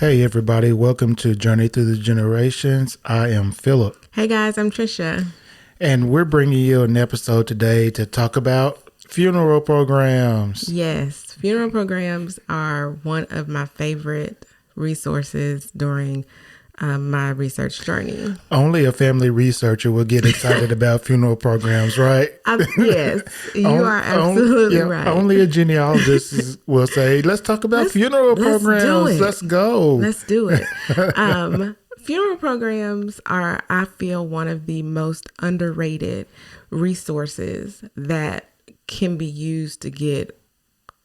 Hey everybody, welcome to Journey Through the Generations. I am Philip. Hey guys, I'm Trisha. And we're bringing you an episode today to talk about funeral programs. Yes, funeral programs are one of my favorite resources during my research journey. Only a family researcher will get excited about funeral programs, right? Yes, you are absolutely right. Only a genealogist will say, let's talk about funeral programs. Do it. Let's go. Let's do it. Funeral programs are, I feel, one of the most underrated resources that can be used to get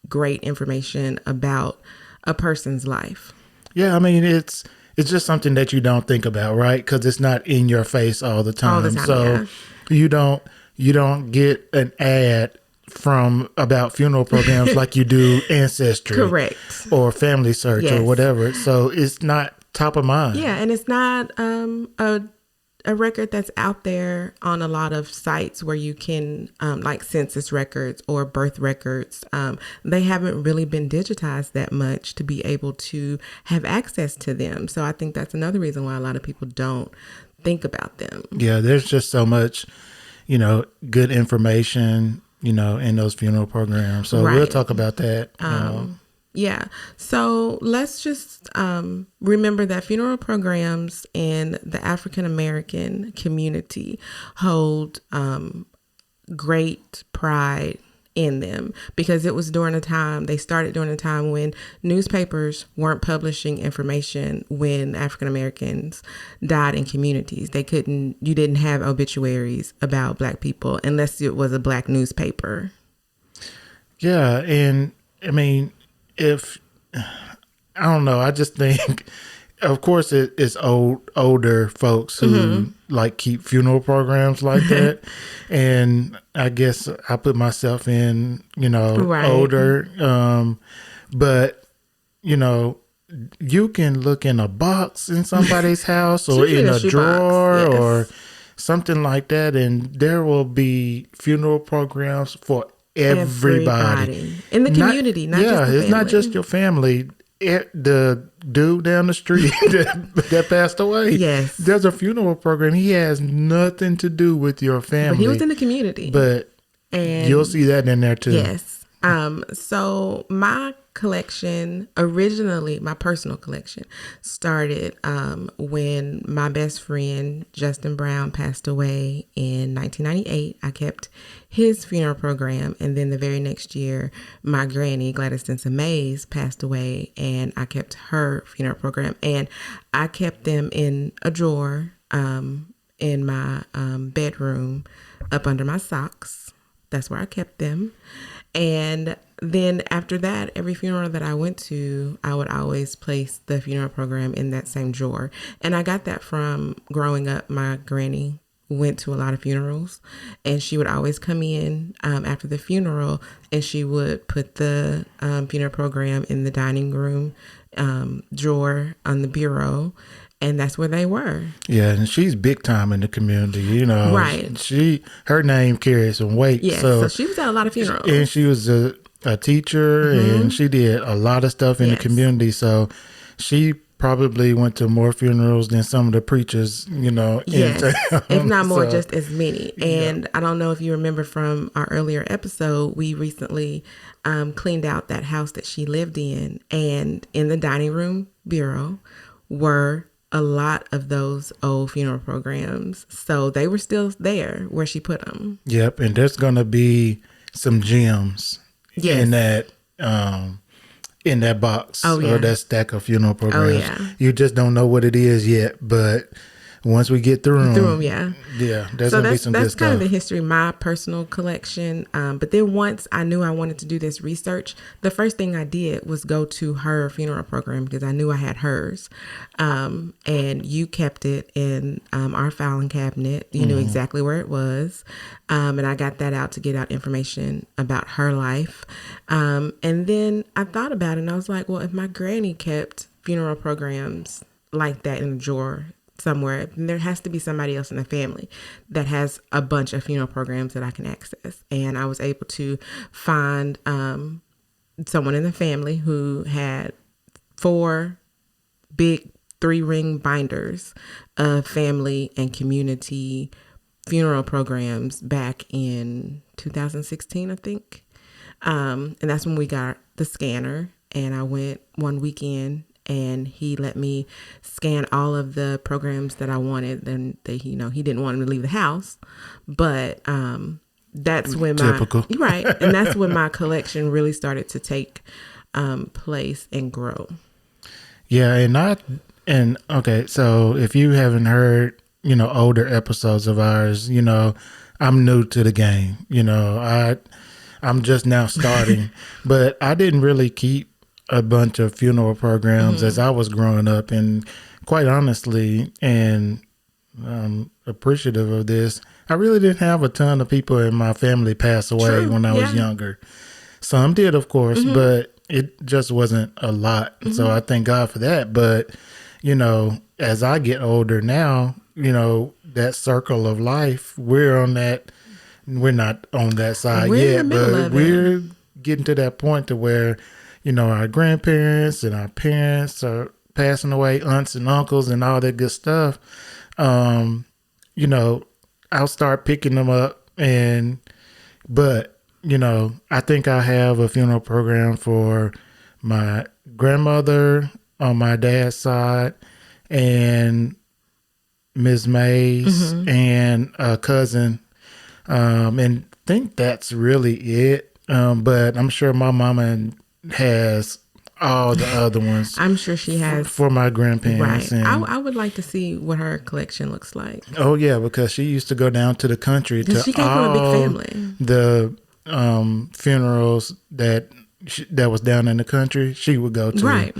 great information about a person's life. Yeah, I mean, it's just something that you don't think about, right? Because it's not in your face all the time. So you don't get an ad from about funeral programs like you do Ancestry, correct, or Family Search, or whatever. So it's not top of mind. Yeah, and it's not a record that's out there on a lot of sites where you can, like census records or birth records. They haven't really been digitized that much to be able to have access to them. So I think that's another reason why a lot of people don't think about them. Yeah, there's just so much, good information, in those funeral programs. So we'll talk about that. Yeah. So let's just remember that funeral programs in the African American community hold great pride in them because it was they started during a time when newspapers weren't publishing information when African Americans died in communities. You didn't have obituaries about Black people unless it was a Black newspaper. Yeah. And I mean, I don't know, I just think, of course, it's older folks who like keep funeral programs like that. And I guess I put myself in, older. But, you can look in a box in somebody's house or in a drawer or something like that. And there will be funeral programs for everybody in the community, not just the family. It's not just your family. The dude down the street that passed away, yes, there's a funeral program. He has nothing to do with your family, but he was in the community. And you'll see that in there too. Yes. So my collection, originally, my personal collection, started when my best friend, Justin Brown, passed away in 1998. I kept his funeral program. And then the very next year, my granny, Gladys Denson Mays, passed away. And I kept her funeral program. And I kept them in a drawer in my bedroom up under my socks. That's where I kept them. And then after that, every funeral that I went to, I would always place the funeral program in that same drawer. And I got that from growing up. My granny went to a lot of funerals, and she would always come in after the funeral, and she would put the funeral program in the dining room drawer on the bureau. And that's where they were. Yeah, and she's big time in the community, Right. Her name carries some weight. Yes, so she was at a lot of funerals. And she was a teacher, and she did a lot of stuff in the community. So she probably went to more funerals than some of the preachers, yes, if not more, just as many. And I don't know if you remember from our earlier episode, we recently cleaned out that house that she lived in. And in the dining room bureau were a lot of those old funeral programs. So they were still there where she put them. Yep. And there's going to be some gems in that box or that stack of funeral programs. Oh, yeah. You just don't know what it is yet, but once we get through them, there's going to be some good stuff. That's kind of the history of my personal collection. But then once I knew I wanted to do this research, the first thing I did was go to her funeral program because I knew I had hers. And you kept it in our filing cabinet. You knew exactly where it was. And I got that out to get out information about her life. And then I thought about it and I was like, well, if my granny kept funeral programs like that in a drawer somewhere, there has to be somebody else in the family that has a bunch of funeral programs that I can access. And I was able to find someone in the family who had 4 big 3-ring binders of family and community funeral programs back in 2016, I think. And that's when we got the scanner, and I went one weekend and he let me scan all of the programs that I wanted. And he didn't want me to leave the house, but that's when Typical. right. And that's when my collection really started to take place and grow. Yeah. Okay. So if you haven't heard, older episodes of ours, I'm new to the game, I'm just now starting, but I didn't really keep a bunch of funeral programs as I was growing up. And quite honestly, and I'm appreciative of this, I really didn't have a ton of people in my family pass away when I was younger. Some did, of course, but it just wasn't a lot. So I thank God for that. But, as I get older now, that circle of life, we're not on that side yet, but we're getting to that point to where, our grandparents and our parents are passing away, aunts and uncles and all that good stuff. I'll start picking them up but I think I have a funeral program for my grandmother on my dad's side and Ms. Mays and a cousin. And think that's really it. But I'm sure my mama has all the other ones. I'm sure she has for my grandparents. Right. And, I would like to see what her collection looks like. Oh yeah, because she used to go down to the country to she came from a big family. The funerals that was down in the country, she would go to. Right.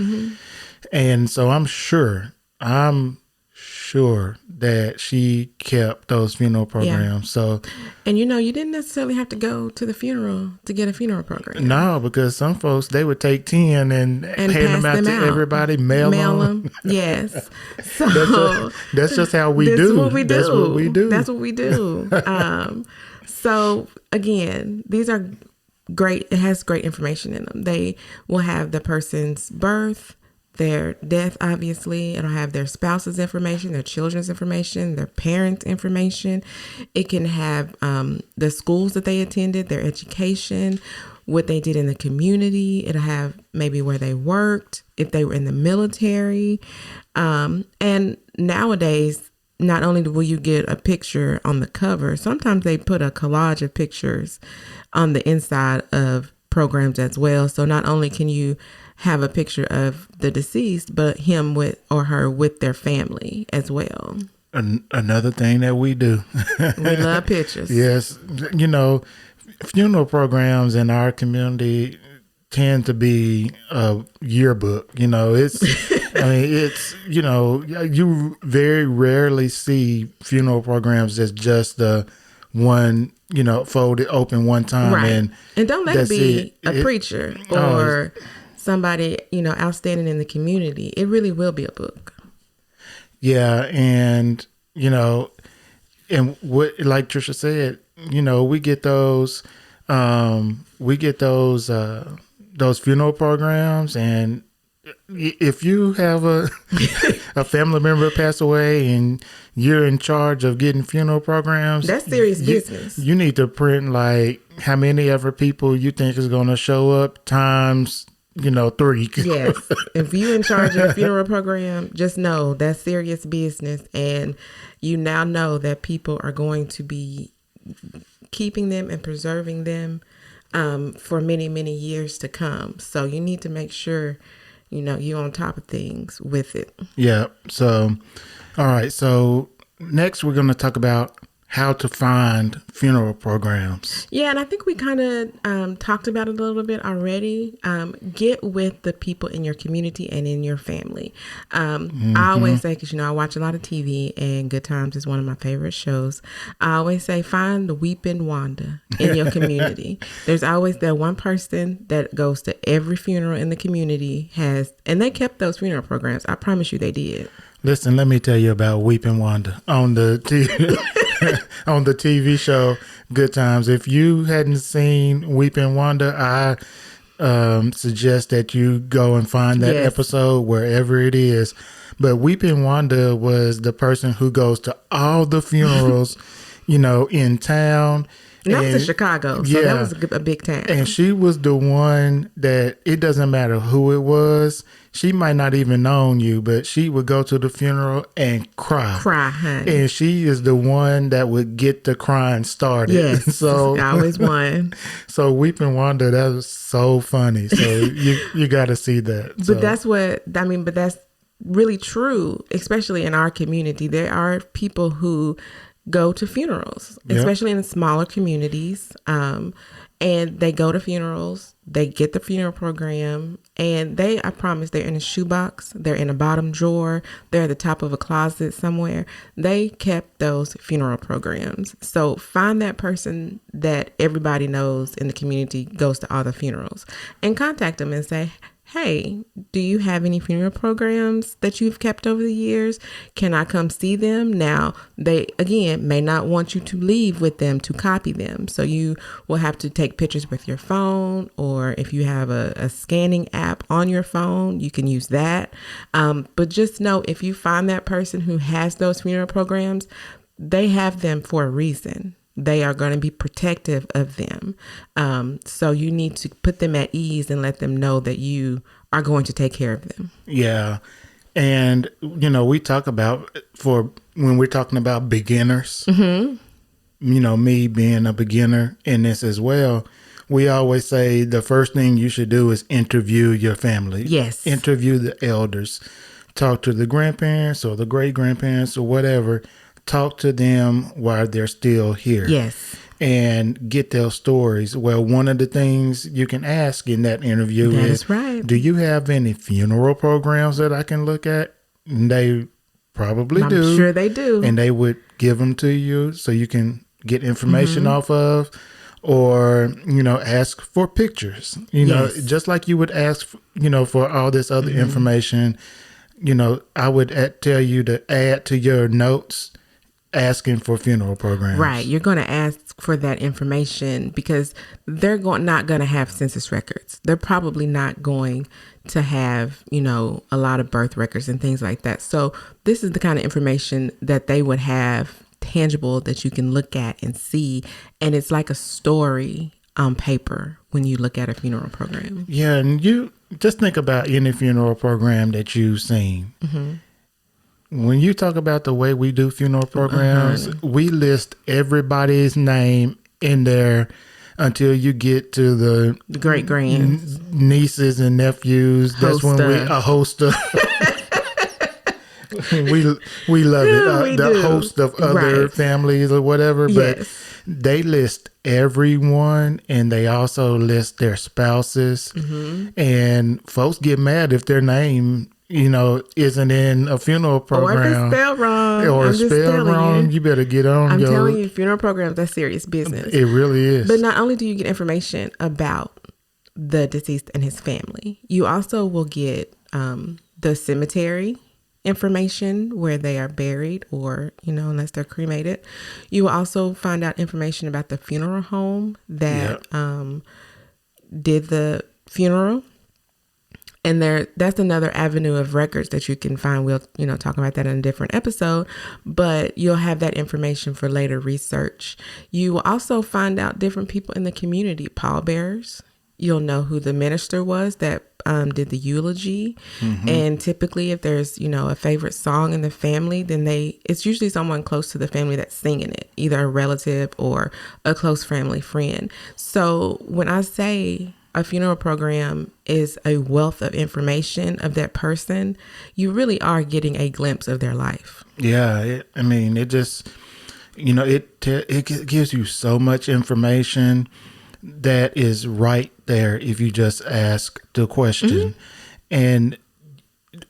And so I'm sure that she kept those funeral programs. Yeah. So, and you didn't necessarily have to go to the funeral to get a funeral program. No, because some folks, they would take 10 and hand them out to everybody, mail them. Yes. So that's just how we do. That's what we do. That's what we do. So again, these are great. It has great information in them. They will have the person's birth, their death, obviously. It'll have their spouse's information, their children's information, their parents' information. It can have the schools that they attended, their education, what they did in the community. It'll have maybe where they worked, if they were in the military. And nowadays, not only will you get a picture on the cover, sometimes they put a collage of pictures on the inside of programs as well. So not only can you have a picture of the deceased, but him or her with their family as well. Another thing that we do. We love pictures. Yes. Funeral programs in our community tend to be a yearbook. You very rarely see funeral programs that's just the one, folded open one time. Right. And don't let it be a preacher or somebody, outstanding in the community. It really will be a book. Yeah. And, and what, like Trisha said, we get those funeral programs, and if you have a family member pass away and you're in charge of getting funeral programs, that's serious business. You need to print like how many ever people you think is going to show up times 3. Yes. If you're in charge of a funeral program, just know that's serious business, and you now know that people are going to be keeping them and preserving them for many, many years to come. So you need to make sure, you're on top of things with it. Yeah. So, all right. So next we're going to talk about how to find funeral programs. Yeah, and I think we kind of talked about it a little bit already. Get with the people in your community and in your family. I always say, because, I watch a lot of TV, and Good Times is one of my favorite shows. I always say, find the weeping Wanda in your community. There's always that one person that goes to every funeral in the community, and they kept those funeral programs. I promise you they did. Listen, let me tell you about Weeping Wanda on the TV show Good Times. If you hadn't seen Weeping Wanda, suggest that you go and find that Yes. episode wherever it is. But Weeping Wanda was the person who goes to all the funerals, in town. And that was in Chicago, so that was a big town. And she was the one that, it doesn't matter who it was. She might not even known you, but she would go to the funeral and cry. Cry, honey. And she is the one that would get the crying started. Yes, So I always won. So Weeping Wanda, that was so funny. So you got to see that. But that's really true, especially in our community. There are people who go to funerals, especially in smaller communities. And they go to funerals, they get the funeral program, and I promise, they're in a shoebox, they're in a bottom drawer, they're at the top of a closet somewhere. They kept those funeral programs. So find that person that everybody knows in the community goes to all the funerals and contact them and say, hey, do you have any funeral programs that you've kept over the years? Can I come see them? Now, they, again, may not want you to leave with them to copy them. So you will have to take pictures with your phone, or if you have a scanning app on your phone, you can use that. But just know, if you find that person who has those funeral programs, they have them for a reason. They are going to be protective of them. So you need to put them at ease and let them know that you are going to take care of them. Yeah. And, we talk about, when we're talking about beginners, me being a beginner in this as well, we always say the first thing you should do is interview your family. Yes. Interview the elders. Talk to the grandparents or the great grandparents or whatever. Talk to them while they're still here. Yes. And get their stories. Well, one of the things you can ask in that interview is, right. Do you have any funeral programs that I can look at? And they probably do. I'm sure they do. And they would give them to you so you can get information off of, or, ask for pictures. Just like you would ask, for all this other information, I would tell you to add to your notes asking for funeral programs. Right. You're going to ask for that information because they're not going to have census records. They're probably not going to have, a lot of birth records and things like that. So this is the kind of information that they would have tangible that you can look at and see. And it's like a story on paper when you look at a funeral program. Yeah. And you just think about any funeral program that you've seen. Mm-hmm. When you talk about the way we do funeral programs, we list everybody's name in there until you get to the great grands, nieces and nephews. That's when a host of we love it. The host of other families or whatever, but they list everyone, and they also list their spouses. And folks get mad if their name isn't in a funeral program. Or if it's spelled wrong. Or spelled wrong. You better get on. I'm telling you, funeral programs are serious business. It really is. But not only do you get information about the deceased and his family, you also will get the cemetery information where they are buried, or, unless they're cremated. You will also find out information about the funeral home that did the funeral. And that's another avenue of records that you can find. We'll, talk about that in a different episode, but you'll have that information for later research. You will also find out different people in the community, pallbearers. You'll know who the minister was that did the eulogy. And typically if there's, a favorite song in the family, then it's usually someone close to the family that's singing it, either a relative or a close family friend. So when I say a funeral program is a wealth of information of that person, you really are getting a glimpse of their life. Yeah. It just, it gives you so much information that is right there if you just ask the question. And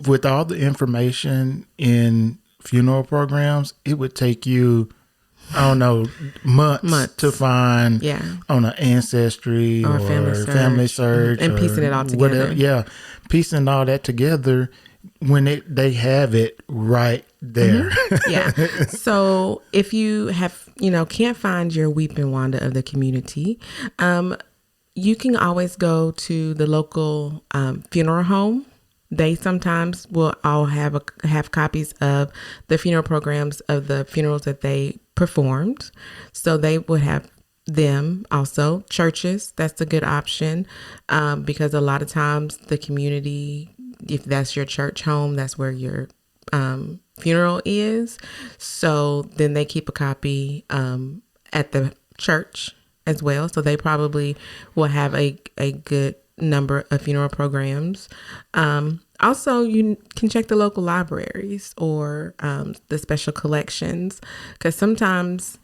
with all the information in funeral programs, it would take you, I don't know, months to find on an ancestry or family search and piecing it all together. Whatever. Piecing all that together when they have it right there. So if you have, can't find your Weeping Wanda of the community, You can always go to the local funeral home. They sometimes will all have copies of the funeral programs of the funerals that they performed. So they would have them. Also churches, that's a good option, because a lot of times the community, if that's your church home, that's where your funeral is. So then they keep a copy at the church as well. So they probably will have a good number of funeral programs. Also, you can check the local libraries or the special collections, because sometimes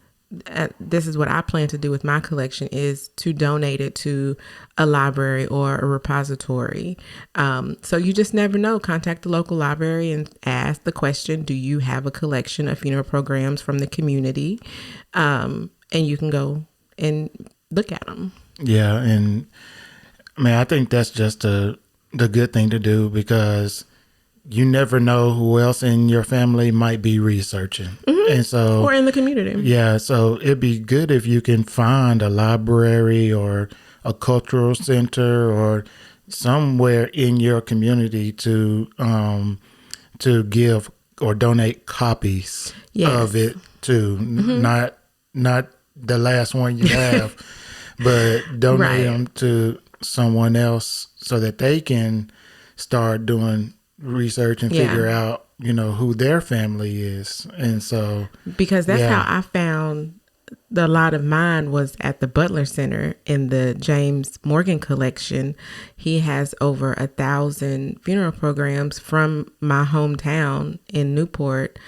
this is what I plan to do with my collection, is to donate it to a library or a repository. So you just never know. Contact the local library and ask the question, do you have a collection of funeral programs from the community? And you can go and look at them. Yeah. And I mean, I think that's just the good thing to do, because you never know who else in your family might be researching. And so, or in the community. Yeah. So it'd be good if you can find a library or a cultural center or somewhere in your community to give or donate copies of it to. Not the last one you have, but donate them to someone else so that they can start doing research and figure out, who their family is. And so, because that's how I found a lot of mine was at the Butler Center in the James Morgan collection. He has over 1,000 funeral programs from my hometown in Newport.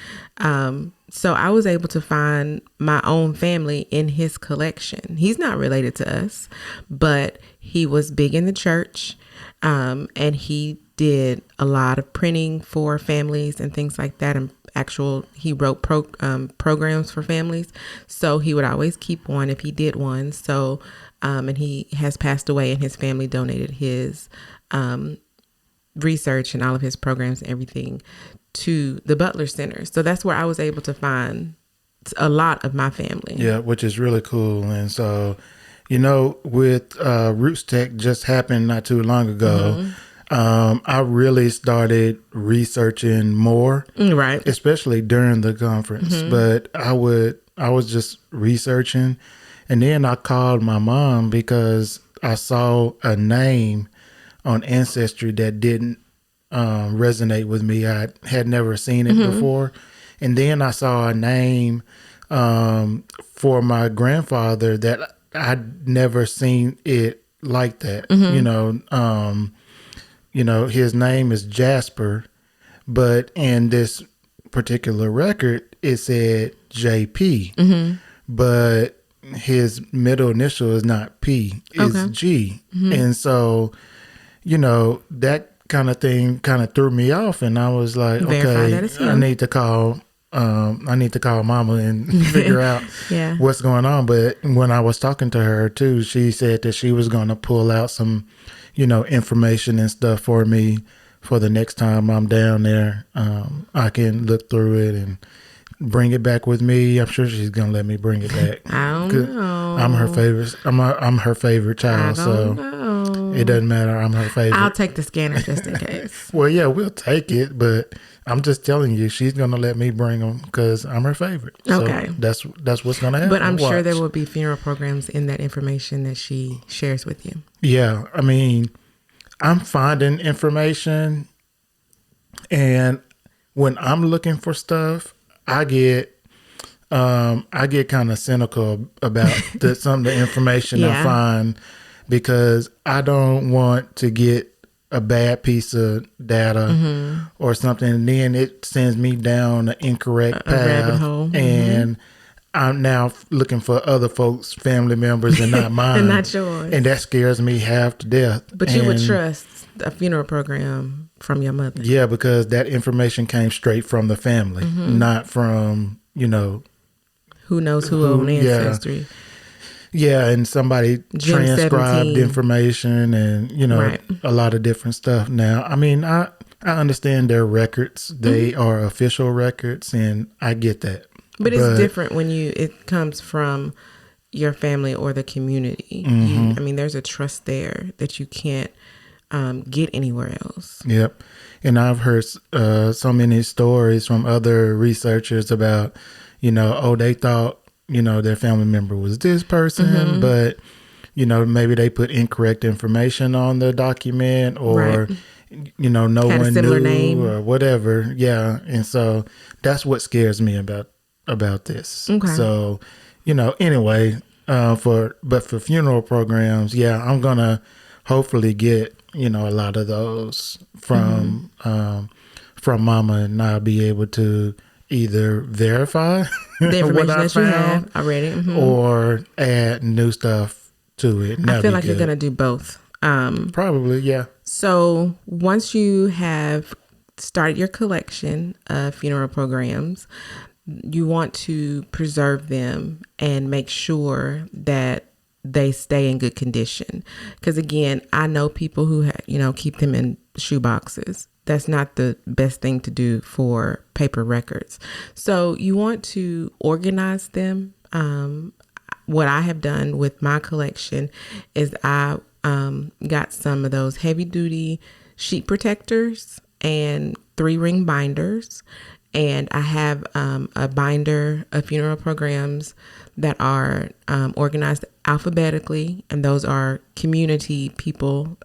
So I was able to find my own family in his collection. He's not related to us, but he was big in the church, and he did a lot of printing for families and things like that. And he wrote programs for families. So he would always keep one if he did one. So, and he has passed away, and his family donated his research and all of his programs and everything to the Butler Center. So that's where I was able to find a lot of my family. Yeah, which is really cool. And so, with Roots Tech just happened not too long ago, I really started researching more, right? Especially during the conference. But I was just researching, and then I called my mom because I saw a name on Ancestry that didn't resonate with me. I had never seen it before, and then I saw a name for my grandfather that I'd never seen it like that. His name is Jasper, but in this particular record, it said JP, but his middle initial is not P, it's G. And so, that kind of thing kind of threw me off, and I was like, I need to call mama and figure out what's going on. But when I was talking to her too, she said that she was going to pull out some information and stuff for me for the next time I'm down there. I can look through it and bring it back with me. I'm sure she's gonna let me bring it back. I don't know. I'm her favorite. I'm her favorite child, so it doesn't matter. I'm her favorite. I'll take the scanner just in case. Well, yeah, we'll take it, but I'm just telling you, she's gonna let me bring them because I'm her favorite. So okay, that's what's gonna happen. But I'm sure there will be funeral programs in that information that she shares with you. Yeah, I mean, I'm finding information, and when I'm looking for stuff, I get kind of cynical about some of the information I find, because I don't want to get a bad piece of data or something, and then it sends me down an incorrect path, rabbit hole. And I'm now looking for other folks' family members and not mine, and not yours, and that scares me half to death. But you would trust a funeral program from your mother? Yeah, because that information came straight from the family, not from who knows who on Ancestry. Yeah, and somebody transcribed information and, a lot of different stuff. Now, I mean, I understand their records. They are official records, and I get that. But it's different when it comes from your family or the community. I mean, there's a trust there that you can't get anywhere else. Yep. And I've heard so many stories from other researchers about, they thought, their family member was this person, but, maybe they put incorrect information on the document, or, no Had a one similar knew name. or whatever. Yeah. And so that's what scares me about this. Okay. So, anyway, for funeral programs, yeah, I'm going to hopefully get, a lot of those from Mama, and I'll be able to either verify The information what I that you found have already. or add new stuff to it. I feel like you're going to do both. Probably, yeah. So once you have started your collection of funeral programs, you want to preserve them and make sure that they stay in good condition. Because again, I know people who keep them in shoe boxes. That's not the best thing to do for paper records. So you want to organize them. What I have done with my collection is I got some of those heavy duty sheet protectors and 3-ring binders. And I have a binder of funeral programs that are organized alphabetically. And those are community people,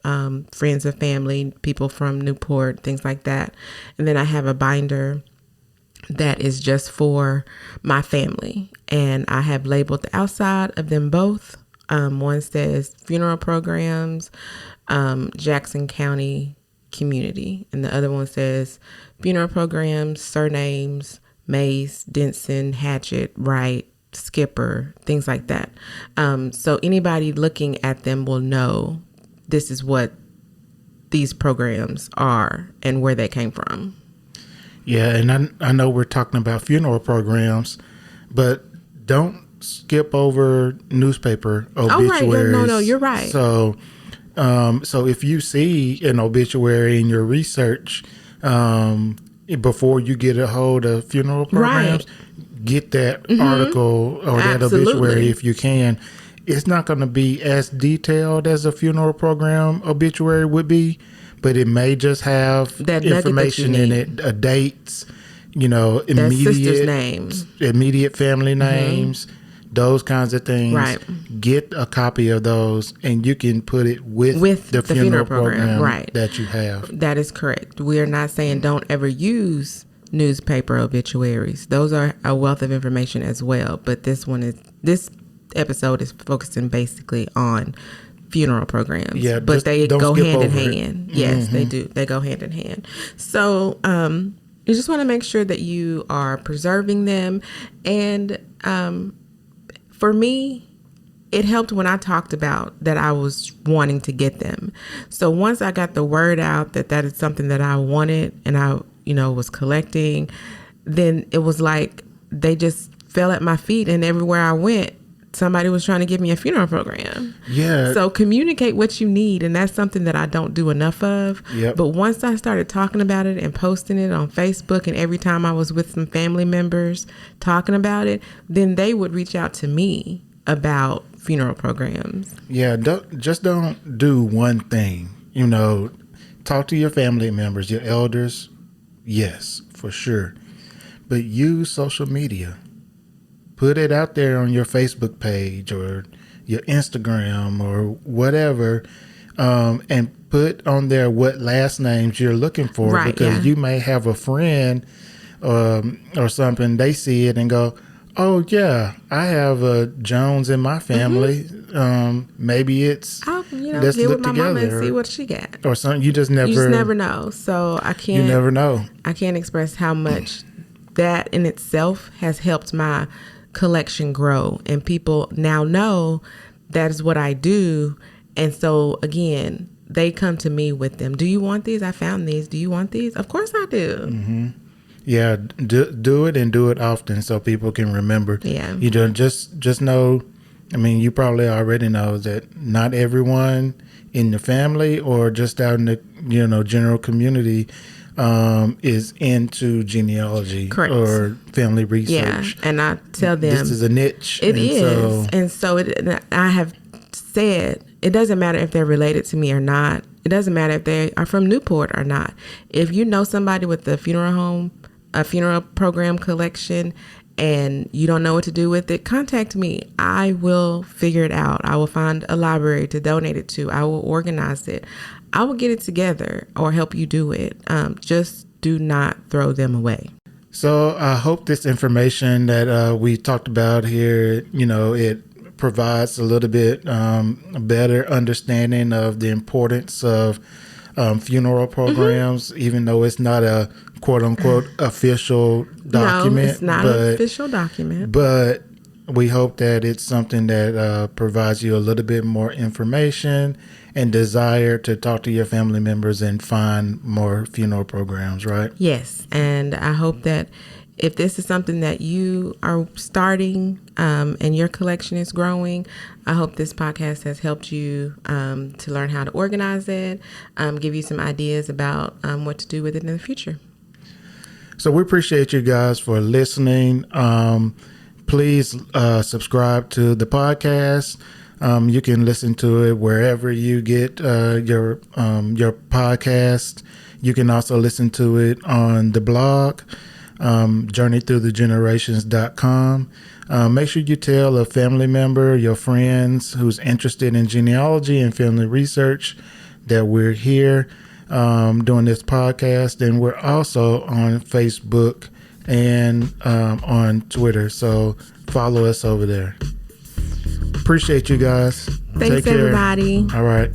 friends of family, people from Newport, things like that. And then I have a binder that is just for my family. And I have labeled the outside of them both. One says funeral programs, Jackson County community. And the other one says funeral programs, surnames, Mace, Denson, Hatchett, Wright, Skipper, things like that. So anybody looking at them will know this is what these programs are and where they came from. Yeah, and I know we're talking about funeral programs, but don't skip over newspaper obituaries. Oh, right. No, you're right. So if you see an obituary in your research, before you get a hold of funeral programs, get that article or that obituary if you can. It's not going to be as detailed as a funeral program obituary would be, but it may just have that information in it, dates, immediate names, immediate family names, those kinds of things. Right. Get a copy of those, and you can put it with the funeral program that you have. That is correct. We are not saying don't ever use newspaper obituaries. Those are a wealth of information as well. But this episode is focusing basically on funeral programs. Yeah, but they go hand in hand. It. Yes, they do. They go hand in hand. So you just want to make sure that you are preserving them. And for me, it helped when I talked about that I was wanting to get them. So once I got the word out that is something that I wanted and I, was collecting, then it was like they just fell at my feet, and everywhere I went, somebody was trying to give me a funeral program. Yeah. So communicate what you need, and that's something that I don't do enough of. Yep. But once I started talking about it and posting it on Facebook, and every time I was with some family members talking about it, then they would reach out to me about funeral programs. Yeah, don't do one thing. Talk to your family members, your elders. Yes, for sure. But use social media. Put it out there on your Facebook page or your Instagram or whatever, and put on there what last names you're looking for. Right, because you may have a friend or something, they see it and go, oh, yeah, I have a Jones in my family. Maybe it's let's get look with my together mama and see what she got. Or something. You just never know. So you never know. I can't express how much that in itself has helped my collection grow, and people now know that is what I do. And so again, they come to me with them. Do you want these? I found these. Do you want these? Of course I do. Mm-hmm. Yeah, do it, and do it often so people can remember. Yeah. You don't just know. I mean, you probably already know that not everyone in the family or just out in the general community is into genealogy Correct. or family Yeah, research. and I tell them This is a niche. it is, and so I have said it doesn't matter if they're related to me or not. It doesn't matter if they are from Newport or not. If you know somebody with a funeral home, a funeral program collection, and you don't know what to do with it, contact me. I will figure it out. I will find a library to donate it to. I will organize it. I will get it together or help you do it. Just do not throw them away. So I hope this information that we talked about here, it provides a little bit a better understanding of the importance of funeral programs, even though it's not a quote unquote official document. No, it's not an official document. But we hope that it's something that provides you a little bit more information and desire to talk to your family members and find more funeral programs, right? Yes. And I hope that if this is something that you are starting and your collection is growing, I hope this podcast has helped you to learn how to organize it, give you some ideas about what to do with it in the future. So we appreciate you guys for listening. Please subscribe to the podcast. You can listen to it wherever you get your podcast. You can also listen to it on the blog, journeythroughthegenerations.com. Make sure you tell a family member, your friends who's interested in genealogy and family research that we're here doing this podcast. And we're also on Facebook and on Twitter. So follow us over there. Appreciate you guys. Thanks, Take care. everybody. All right.